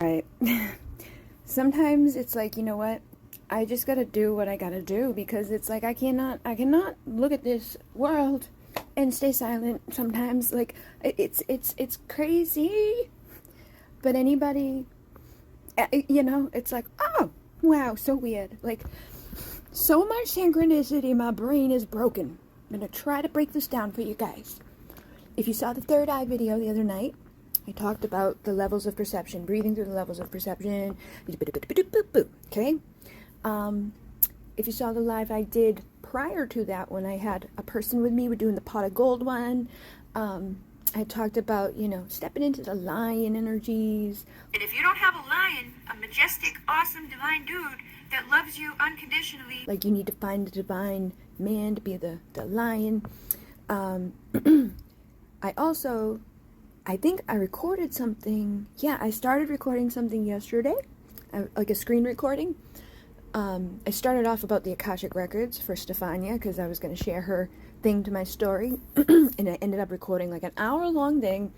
Right. Sometimes it's like, you know what? I just gotta do what I gotta do, because it's like I cannot look at this world and stay silent sometimes. Like it's crazy. But anybody, you know, it's like, oh, wow, so weird. Like, so much synchronicity, my brain is broken. I'm gonna try to break this down for you guys. If you saw the third eye video the other night, I talked about the levels of perception, breathing through the levels of perception. Okay? If you saw the live I did prior to that, when I had a person with me, we're doing the pot of gold one. I talked about, you know, stepping into the lion energies. And if you don't have a lion, a majestic, awesome, divine dude that loves you unconditionally, like, you need to find the divine man to be the lion. I think I recorded something. Yeah, I started recording something yesterday, like a screen recording. I started off about the Akashic Records for Stefania, because I was going to share her thing to my story. And I ended up recording like an hour-long thing.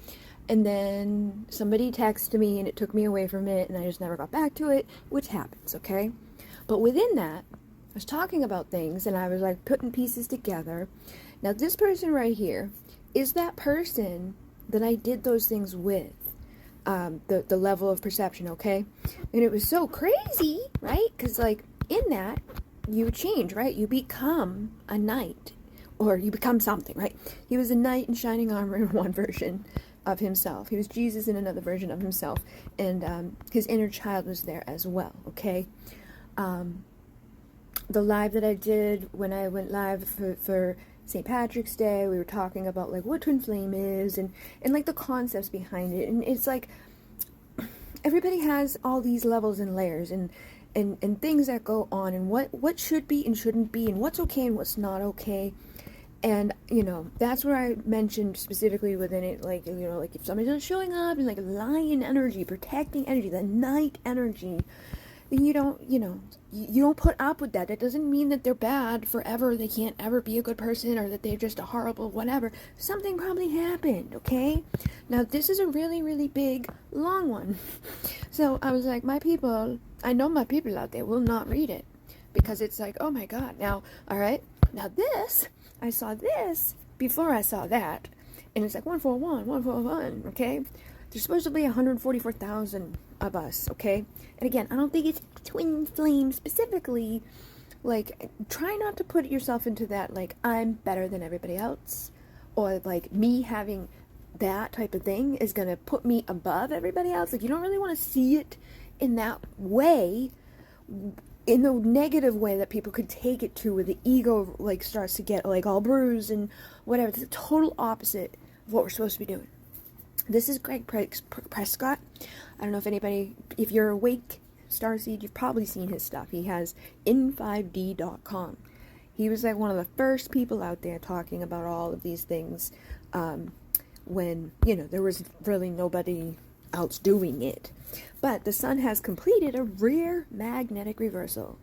And then somebody texted me and it took me away from it, and I just never got back to it, which happens, okay? But within that, I was talking about things, and I was like putting pieces together. Now, this person right here is that person that I did those things with, the level of perception, okay? And it was so crazy, right? Because, like, in that, you change, right? You become a knight, or you become something, right? He was a knight in shining armor in one version of himself. He was Jesus in another version of himself, and his inner child was there as well, okay? The live that I did when I went live for St. Patrick's Day, we were talking about like what twin flame is, and like the concepts behind it. And it's like everybody has all these levels and layers, and things that go on, and what should be and shouldn't be, and what's okay and what's not okay. And, you know, that's where I mentioned specifically within it, like, you know, like if somebody's not showing up and like lion energy, protecting energy, the night energy, then you don't, you know, you don't put up with that. That doesn't mean that they're bad forever. They can't ever be a good person, or that they're just a horrible whatever. Something probably happened, okay? Now, this is a really, really big, long one. So I was like, my people, I know my people out there will not read it, because it's like, oh my God. Now, all right, now this, I saw this before I saw that, and it's like 141, 141, okay? There's supposed to be 144,000 of us, okay? And again, I don't think it's twin flame specifically. Like, try not to put yourself into that, like, I'm better than everybody else, or like me having that type of thing is gonna put me above everybody else. Like, you don't really want to see it in that way, in the negative way that people could take it to, where the ego like starts to get like all bruised and whatever. It's the total opposite of what we're supposed to be doing. This is Greg Prescott. I don't know if anybody, if you're awake, Starseed, you've probably seen his stuff. He has in5d.com. He was like one of the first people out there talking about all of these things, when, you know, there was really nobody else doing it. But the sun has completed a rear magnetic reversal.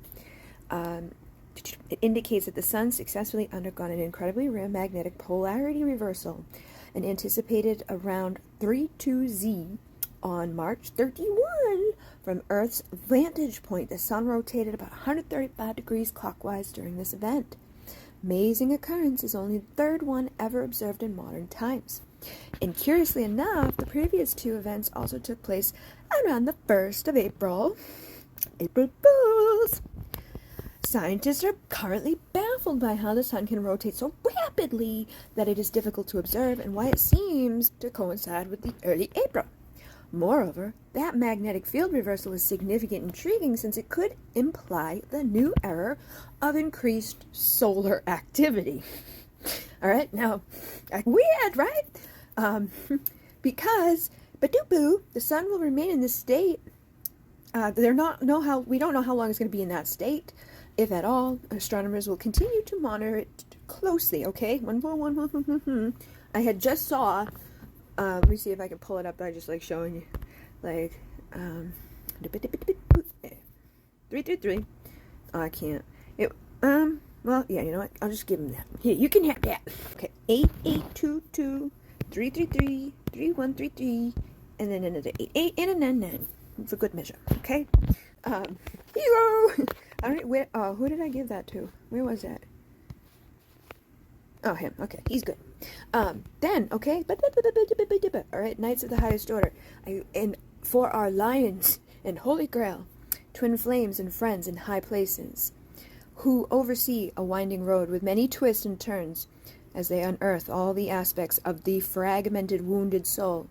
It indicates that the sun successfully undergone an incredibly rare magnetic polarity reversal, and anticipated around 32Z on March 31. From Earth's vantage point, the sun rotated about 135 degrees clockwise during this event. Amazing occurrence, is only the third one ever observed in modern times. And curiously enough, the previous two events also took place around the 1st of April. April Fools! Scientists are currently baffled by how the sun can rotate so rapidly that it is difficult to observe, and why it seems to coincide with the early April. Moreover, that magnetic field reversal is significant and intriguing, since it could imply the new era of increased solar activity. All right, now, weird, right? Because, ba-doo-boo, the sun will remain in this state. We don't know how long it's going to be in that state, if at all. Astronomers will continue to monitor it closely, okay? 141. I had just saw, let me see if I can pull it up by just like showing you, like, 333. Oh, I can't. Well, yeah, you know what? I'll just give him that. Here, you can have that. Okay, 8822 333 3133, and then another 88 and a 99. for good measure, okay? Hero! I don't, where, who did I give that to? Where was that? Oh, him. Okay, he's good. Then, okay, all right, Knights of the Highest Order. And for our lions and Holy Grail, twin flames and friends in high places, who oversee a winding road with many twists and turns as they unearth all the aspects of the fragmented, wounded soul.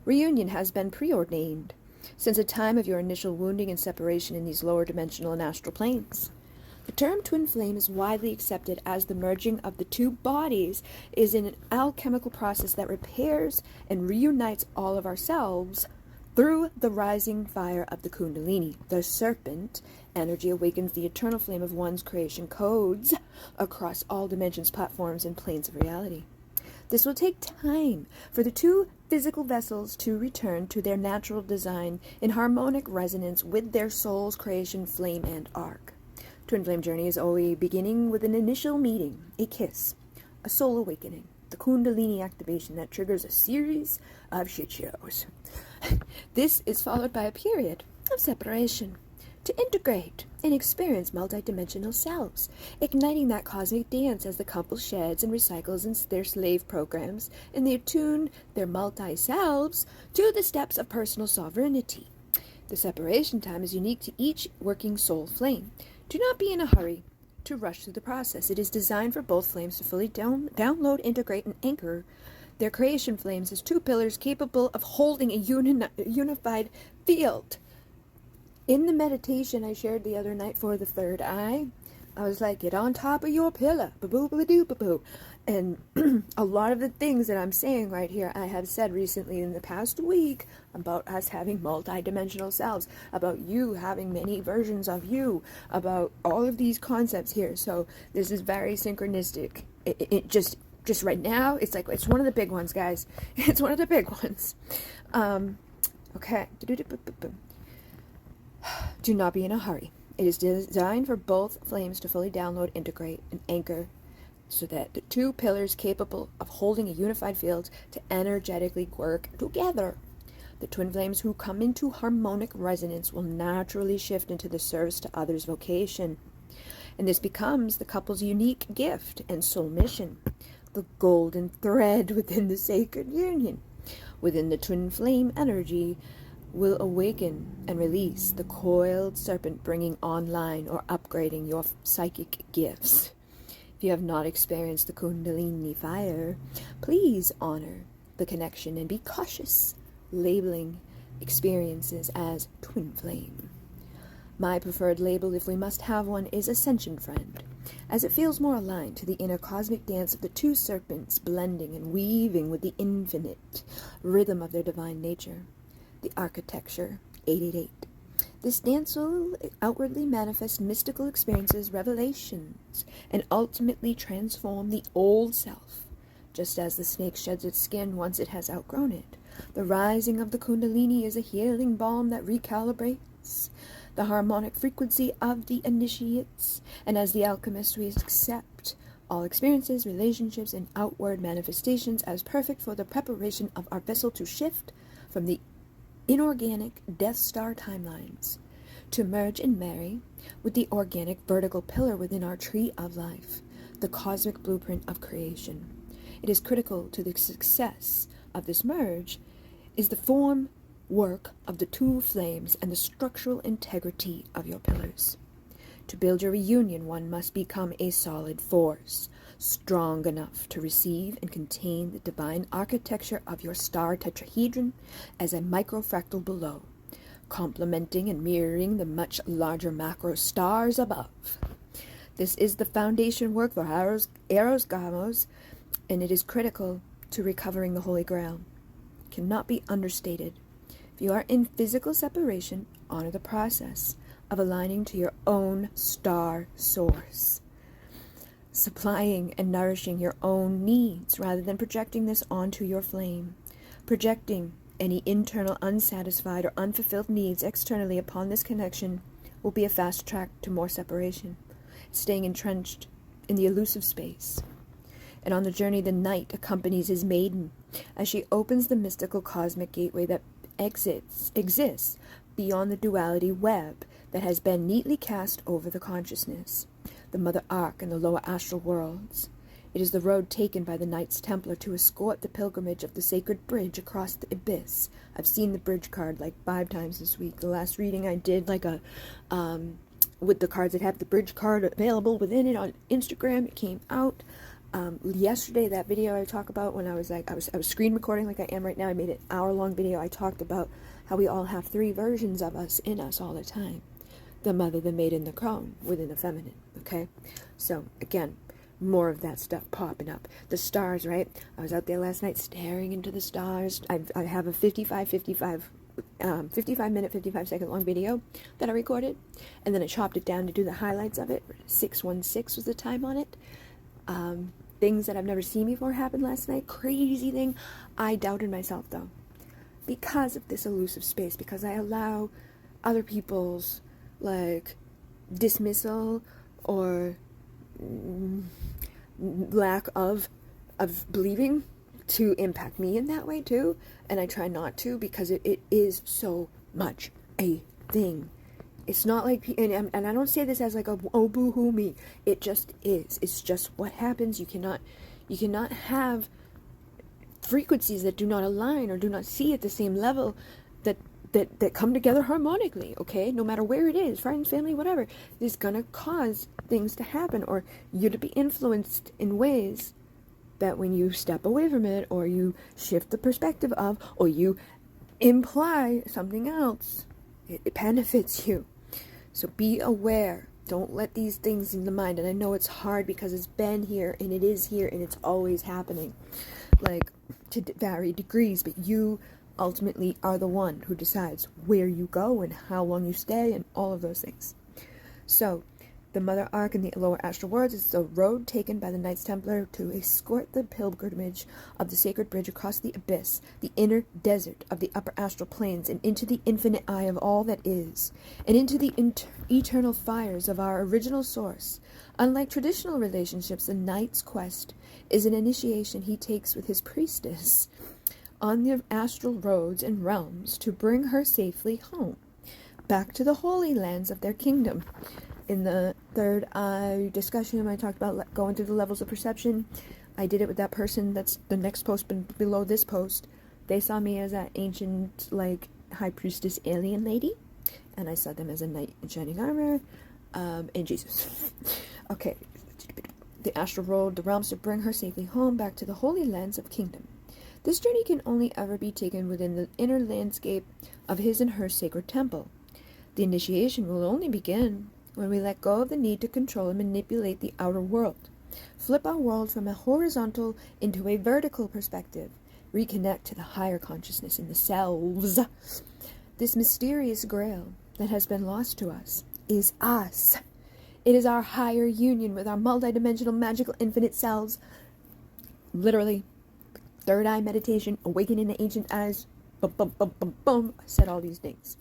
Reunion has been preordained since the time of your initial wounding and separation in these lower dimensional and astral planes. The term twin flame is widely accepted as the merging of the two bodies is an alchemical process that repairs and reunites all of ourselves through the rising fire of the Kundalini. The serpent energy awakens the eternal flame of one's creation codes across all dimensions, platforms, and planes of reality. This will take time for the two physical vessels to return to their natural design in harmonic resonance with their soul's creation flame and arc. Twin flame journey is always beginning with an initial meeting, a kiss, a soul awakening, the Kundalini activation that triggers a series of shit shows. This is followed by a period of separation to integrate and experience multidimensional selves, igniting that cosmic dance as the couple sheds and recycles their slave programs and they attune their multi-selves to the steps of personal sovereignty. The separation time is unique to each working soul flame. Do not be in a hurry to rush through the process. It is designed for both flames to fully download, integrate, and anchor their creation flames as two pillars capable of holding a unified field. In the meditation I shared the other night for the third eye, I was like, get on top of your pillar, ba-boo-ba-doo-ba-boo. And a lot of the things that I'm saying right here, I have said recently in the past week about us having multi-dimensional selves, about you having many versions of you, about all of these concepts here. So this is very synchronistic. It just right now, it's like, it's one of the big ones, guys. It's one of the big ones. Okay. Do not be in a hurry. It is designed for both flames to fully download, integrate, and anchor so that the two pillars capable of holding a unified field to energetically work together. The twin flames who come into harmonic resonance will naturally shift into the service to others' vocation. And this becomes the couple's unique gift and soul mission, the golden thread within the sacred union. Within the twin flame energy will awaken and release the coiled serpent, bringing online or upgrading your psychic gifts. If you have not experienced the Kundalini fire, please honor the connection and be cautious labeling experiences as twin flame. My preferred label, if we must have one, is Ascension Friend, as it feels more aligned to the inner cosmic dance of the two serpents blending and weaving with the infinite rhythm of their divine nature. The architecture 888. This dance will outwardly manifest mystical experiences, revelations, and ultimately transform the old self, just as the snake sheds its skin once it has outgrown it. The rising of the Kundalini is a healing balm that recalibrates the harmonic frequency of the initiates, and as the alchemist we accept all experiences, relationships, and outward manifestations as perfect for the preparation of our vessel to shift from the inorganic Death Star timelines to merge and marry with the organic vertical pillar within our tree of life, the cosmic blueprint of creation. It is critical to the success of this merge is the form work of the two flames and the structural integrity of your pillars. To build your reunion, one must become a solid force, strong enough to receive and contain the divine architecture of your star tetrahedron as a microfractal below, complementing and mirroring the much larger macro stars above. This is the foundation work for Eros Gamos, and it is critical to recovering the Holy Grail. It cannot be understated. If you are in physical separation, honor the process of aligning to your own star source, supplying and nourishing your own needs rather than projecting this onto your flame. Projecting any internal unsatisfied or unfulfilled needs externally upon this connection will be a fast track to more separation, staying entrenched in the elusive space. And on the journey, the knight accompanies his maiden as she opens the mystical cosmic gateway that exists beyond the duality web that has been neatly cast over the consciousness, the Mother Ark and the lower astral worlds. It is the road taken by the Knights Templar to escort the pilgrimage of the sacred bridge across the abyss. I've seen the bridge card like 5 times this week. The last reading I did, like a with the cards that have the bridge card available within it on Instagram, it came out. Yesterday, that video I talk about when I was screen recording like I am right now. I made an hour-long video. I talked about how we all have 3 versions of us in us all the time. The mother, the maiden, the crone within the feminine. Okay? So, again, more of that stuff popping up. The stars, right? I was out there last night staring into the stars. I have a 55 minute, 55 second long video that I recorded, and then I chopped it down to do the highlights of it. 616 was the time on it. Things that I've never seen before happened last night. Crazy thing. I doubted myself, though, because of this elusive space, because I allow other people's, like, dismissal or lack of believing to impact me in that way, too. And I try not to, because it is so much a thing. It's not like, and I don't say this as like a, oh, boo-hoo me. It just is. It's just what happens. You cannot have frequencies that do not align or do not see at the same level that come together harmonically, okay? No matter where it is, friends, family, whatever, is gonna cause things to happen, or you to be influenced in ways that when you step away from it, or you shift the perspective of, or you imply something else, it benefits you. So be aware. Don't let these things in the mind. And I know it's hard because it's been here, and it is here, and it's always happening, like, to varying degrees. But you ultimately are the one who decides where you go and how long you stay and all of those things. So the Mother Ark and the lower astral worlds is the road taken by the Knights Templar to escort the pilgrimage of the sacred bridge across the abyss, the inner desert of the upper astral planes, and into the infinite eye of all that is, and into the eternal fires of our original source. Unlike traditional relationships, the knight's quest is an initiation he takes with his priestess on the astral roads and realms to bring her safely home, back to the holy lands of their kingdom. In the third eye discussion, I talked about going through the levels of perception. I did it with that person that's the next post below this post. They saw me as that ancient, like, high priestess alien lady, and I saw them as a knight in shining armor, and Jesus. Okay. The astral road, the realms to bring her safely home, back to the holy lands of kingdom. This journey can only ever be taken within the inner landscape of his and her sacred temple. The initiation will only begin when we let go of the need to control and manipulate the outer world, flip our world from a horizontal into a vertical perspective, reconnect to the higher consciousness in the selves. This mysterious grail that has been lost to us is us. It is our higher union with our multidimensional, magical, infinite selves. Literally, third eye meditation, awakening the ancient eyes, boom, boom, boom, boom, boom. I said all these things.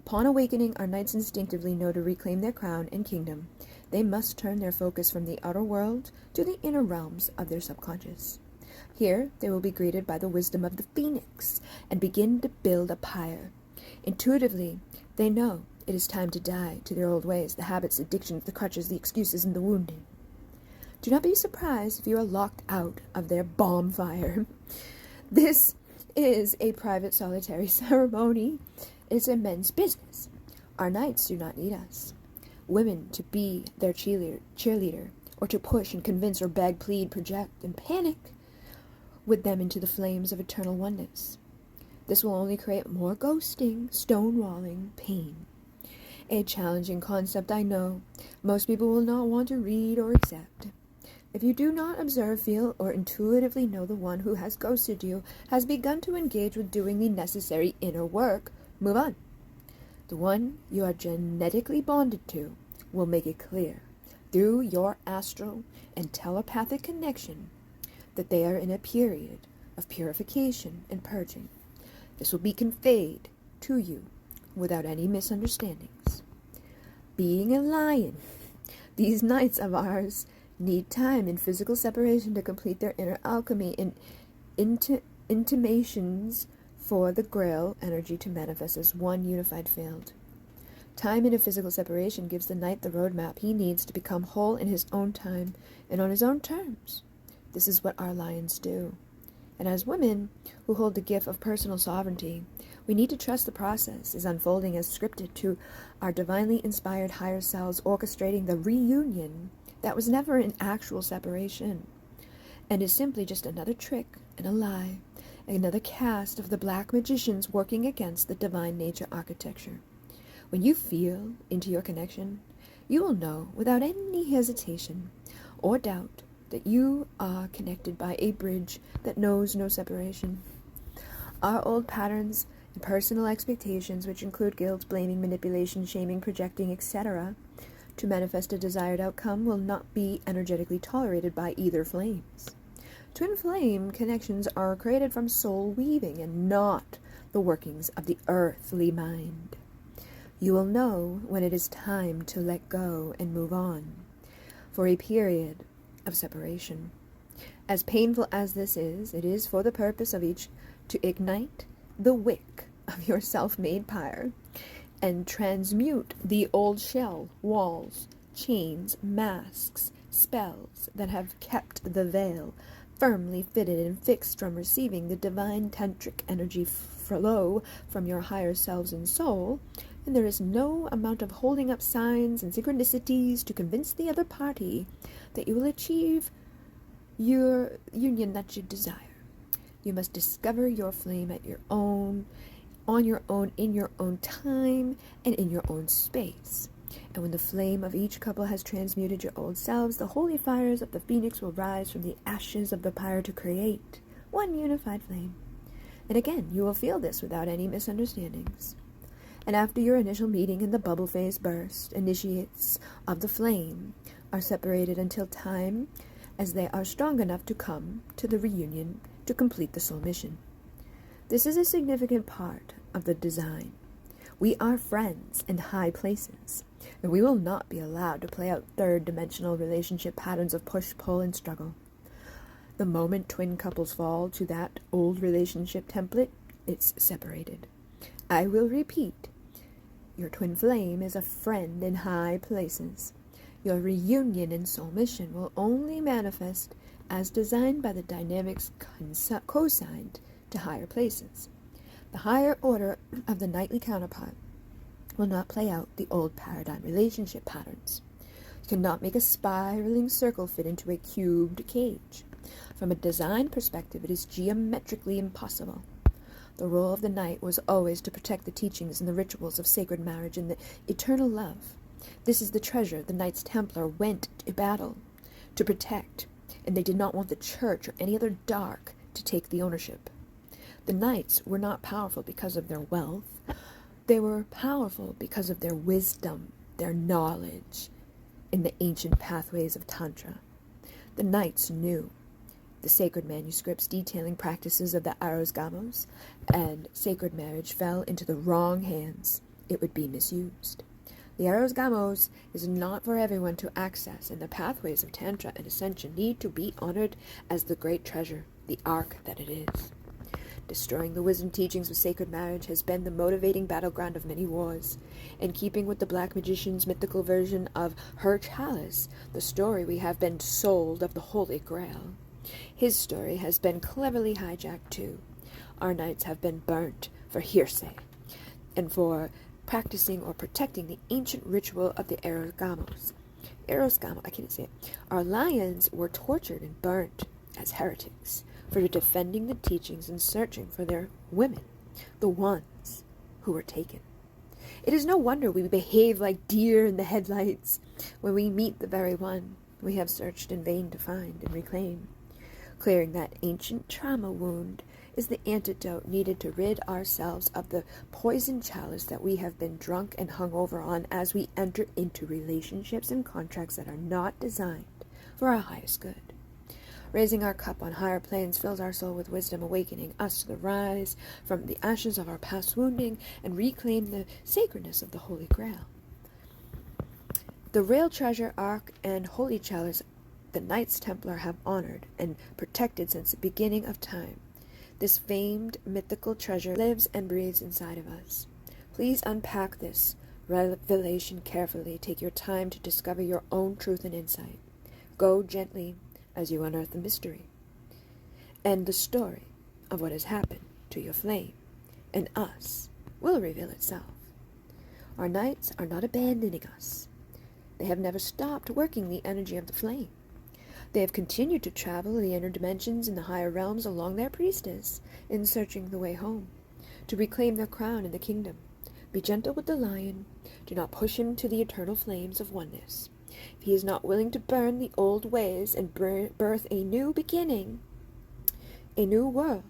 Upon awakening, our knights instinctively know to reclaim their crown and kingdom. They must turn their focus from the outer world to the inner realms of their subconscious. Here, they will be greeted by the wisdom of the phoenix and begin to build a pyre. Intuitively, they know it is time to die to their old ways, the habits, addictions, the crutches, the excuses, and the wounding. Do not be surprised if you are locked out of their bonfire. This is a private solitary ceremony. It's a men's business. Our knights do not need us. Women to be their cheerleader, or to push and convince or beg, plead, project, and panic with them into the flames of eternal oneness. This will only create more ghosting, stonewalling, pain. A challenging concept, I know. Most people will not want to read or accept. If you do not observe, feel, or intuitively know the one who has ghosted you has begun to engage with doing the necessary inner work, move on. The one you are genetically bonded to will make it clear, through your astral and telepathic connection, that they are in a period of purification and purging. This will be conveyed to you without any misunderstandings. Being a lion, these knights of ours need time in physical separation to complete their inner alchemy and intimations for the Grail energy to manifest as one unified field. Time in a physical separation gives the knight the roadmap he needs to become whole in his own time and on his own terms. This is what our lions do. And as women who hold the gift of personal sovereignty, we need to trust the process is unfolding as scripted to our divinely inspired higher selves, orchestrating the reunion that was never an actual separation, and is simply just another trick and a lie, another cast of the black magicians working against the divine nature architecture. When you feel into your connection, you will know without any hesitation or doubt that you are connected by a bridge that knows no separation. Our old patterns and personal expectations, which include guilt, blaming, manipulation, shaming, projecting, etc., to manifest a desired outcome, will not be energetically tolerated by either flames. Twin flame connections are created from soul weaving and not the workings of the earthly mind. You will know when it is time to let go and move on for a period of separation. As painful as this is, it is for the purpose of each to ignite the wick of your self-made pyre and transmute the old shell, walls, chains, masks, spells that have kept the veil firmly fitted and fixed from receiving the divine tantric energy flow from your higher selves and soul, and there is no amount of holding up signs and synchronicities to convince the other party that you will achieve your union that you desire. You must discover your flame at your own, on your own, in your own time, and in your own space. And when the flame of each couple has transmuted your old selves, the holy fires of the phoenix will rise from the ashes of the pyre to create one unified flame. And again, you will feel this without any misunderstandings. And after your initial meeting in the bubble phase burst, initiates of the flame are separated until time as they are strong enough to come to the reunion to complete the soul mission. This is a significant part of the design. We are friends in high places, and we will not be allowed to play out third-dimensional relationship patterns of push, pull, and struggle. The moment twin couples fall to that old relationship template, it's separated. I will repeat. Your twin flame is a friend in high places. Your reunion and soul mission will only manifest as designed by the dynamics co-signed to higher places. The higher order of the nightly counterpart will not play out the old paradigm relationship patterns. You cannot make a spiraling circle fit into a cubed cage. From a design perspective, it is geometrically impossible. The role of the knight was always to protect the teachings and the rituals of sacred marriage and the eternal love. This is the treasure the Knights Templar went to battle to protect, and they did not want the church or any other dark to take the ownership. The knights were not powerful because of their wealth. They were powerful because of their wisdom, their knowledge in the ancient pathways of Tantra. The knights knew the sacred manuscripts detailing practices of the Arosgamos, and sacred marriage fell into the wrong hands. It would be misused. The Arosgamos is not for everyone to access, and the pathways of Tantra and Ascension need to be honored as the great treasure, the ark that it is. Destroying the wisdom teachings of sacred marriage has been the motivating battleground of many wars. In keeping with the Black Magician's mythical version of her chalice, the story we have been sold of the Holy Grail, his story has been cleverly hijacked too. Our knights have been burnt for hearsay, and for practicing or protecting the ancient ritual of the Erosgamos. I can't say it. Our lions were tortured and burnt as heretics for defending the teachings and searching for their women, the ones who were taken. It is no wonder we behave like deer in the headlights when we meet the very one we have searched in vain to find and reclaim. Clearing that ancient trauma wound is the antidote needed to rid ourselves of the poison chalice that we have been drunk and hung over on as we enter into relationships and contracts that are not designed for our highest good. Raising our cup on higher planes fills our soul with wisdom, awakening us to the rise from the ashes of our past wounding and reclaim the sacredness of the Holy Grail. The real treasure, ark, and holy chalice the Knights Templar have honored and protected since the beginning of time. This famed mythical treasure lives and breathes inside of us. Please unpack this revelation carefully. Take your time to discover your own truth and insight. Go gently as you unearth the mystery and the story of what has happened to your flame, and us will reveal itself. Our knights are not abandoning us. They have never stopped working the energy of the flame. They have continued to travel the inner dimensions and the higher realms along their priestess in searching the way home, to reclaim their crown in the kingdom. Be gentle with the lion. Do not push him to the eternal flames of oneness. If he is not willing to burn the old ways and birth a new beginning, a new world,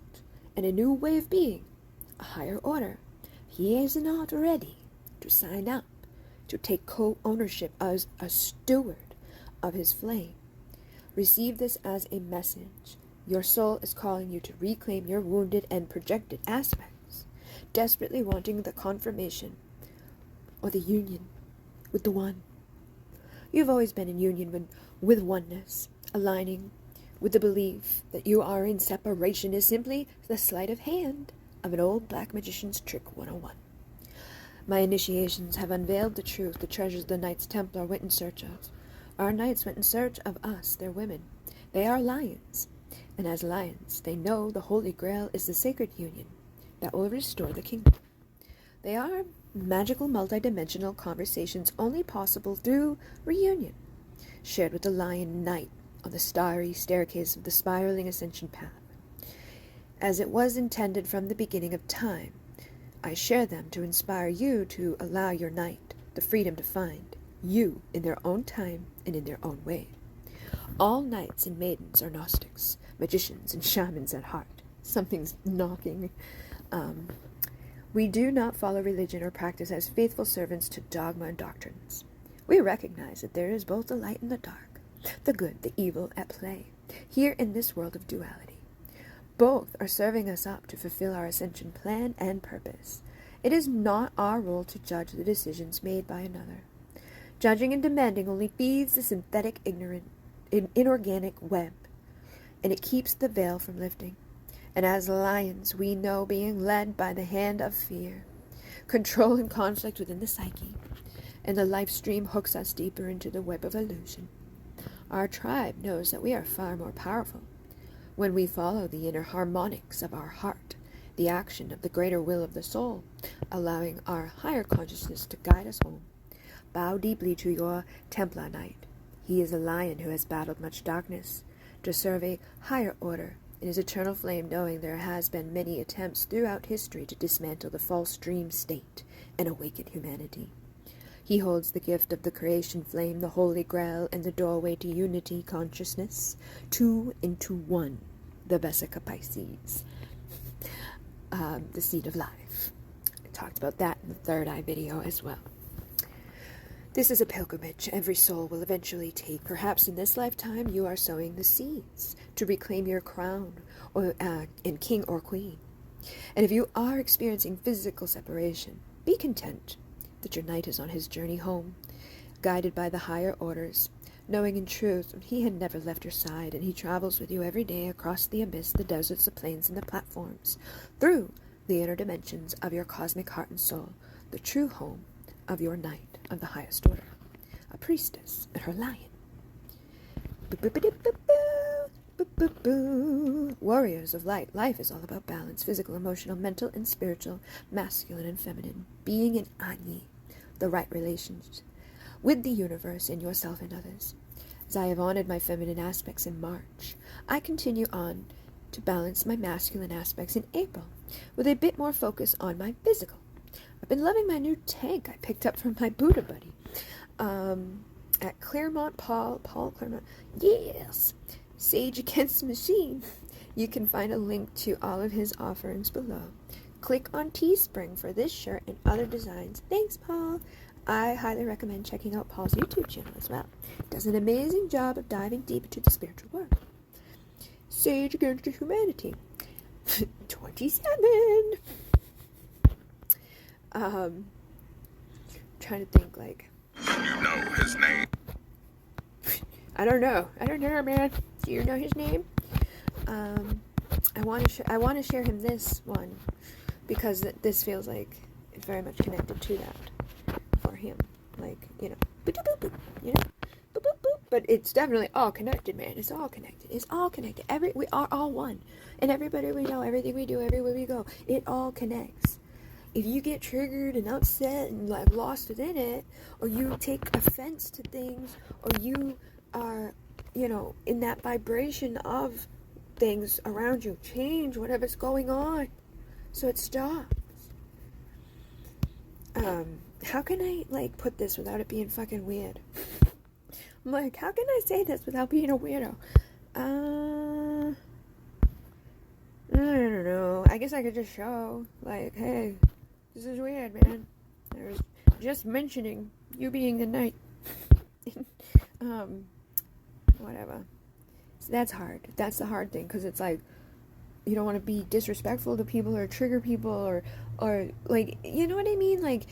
and a new way of being, a higher order, he is not ready to sign up, to take co-ownership as a steward of his flame. Receive this as a message. Your soul is calling you to reclaim your wounded and projected aspects, desperately wanting the confirmation or the union with the One. You've always been in union with oneness. Aligning with the belief that you are in separation is simply the sleight of hand of an old black magician's trick 101. My initiations have unveiled the truth, the treasures the Knights Templar went in search of. Our knights went in search of us, their women. They are lions, and as lions, they know the Holy Grail is the sacred union that will restore the kingdom. They are magical, multidimensional conversations only possible through reunion, shared with the lion knight on the starry staircase of the spiraling ascension path. As it was intended from the beginning of time, I share them to inspire you to allow your knight the freedom to find you in their own time and in their own way. All knights and maidens are Gnostics, magicians and shamans at heart. Something's knocking. We do not follow religion or practice as faithful servants to dogma and doctrines. We recognize that there is both the light and the dark, the good, the evil at play, here in this world of duality. Both are serving us up to fulfill our ascension plan and purpose. It is not our role to judge the decisions made by another. Judging and demanding only feeds the synthetic, inorganic web, and it keeps the veil from lifting. And as lions, we know being led by the hand of fear, control and conflict within the psyche, and the life stream hooks us deeper into the web of illusion. Our tribe knows that we are far more powerful when we follow the inner harmonics of our heart, the action of the greater will of the soul, allowing our higher consciousness to guide us home. Bow deeply to your Templar Knight. He is a lion who has battled much darkness to serve a higher order in his eternal flame, knowing there has been many attempts throughout history to dismantle the false dream state and awaken humanity. He holds the gift of the creation flame, the Holy Grail, and the doorway to unity consciousness, 2 into 1, the Vesica Pisces, the seed of life. I talked about that in the third eye video as well. This is a pilgrimage every soul will eventually take. Perhaps in this lifetime you are sowing the seeds to reclaim your crown or in king or queen. And if you are experiencing physical separation, be content that your knight is on his journey home, guided by the higher orders, knowing in truth he had never left your side, and he travels with you every day across the abyss, the deserts, the plains, and the platforms, through the inner dimensions of your cosmic heart and soul, the true home of your knight of the highest order, a priestess and her lion. Warriors of light. Life is all about balance, physical, emotional, mental, and spiritual, masculine and feminine, being in Agni, the right relations with the universe and yourself and others. As I have honored my feminine aspects in March, I continue on to balance my masculine aspects in April, with a bit more focus on my physical. I've been loving my new tank I picked up from my Buddha buddy at Claremont, Paul Claremont. Yes, Sage Against the Machine. You can find a link to all of his offerings below. Click on Teespring for this shirt and other designs. Thanks, Paul. I highly recommend checking out Paul's YouTube channel as well. Does an amazing job of diving deep into the spiritual world. Sage Against Humanity. 27. Trying to think, like, you know his name. I don't know, man. Do you know his name? I I want to share him this one because this feels like it's very much connected to that for him. Like, you know, boop, boop, boop, you know, boop, boop, boop. But it's definitely all connected, man. It's all connected. It's all connected. We are all one. And everybody we know, everything we do, everywhere we go, it all connects. If you get triggered and upset and like lost within it, or you take offense to things, or you are, you know, in that vibration of things around you, change whatever's going on so it stops. How can I like put this without it being fucking weird? I'm like, how can I say this without being a weirdo? I don't know. I guess I could just show, like, hey, this is weird, man. I was just mentioning you being the knight. Whatever. So that's hard. That's the hard thing, because it's like, you don't want to be disrespectful to people or trigger people or like, you know what I mean? Like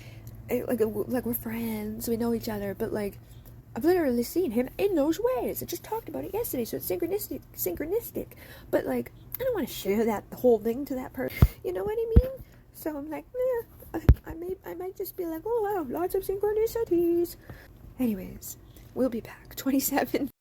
we're friends, we know each other, but like, I've literally seen him in those ways. I just talked about it yesterday, so it's synchronistic. But like, I don't want to share that whole thing to that person. You know what I mean? So I'm like, I might just be like, oh wow, lots of synchronicities. Anyways, we'll be back. 27.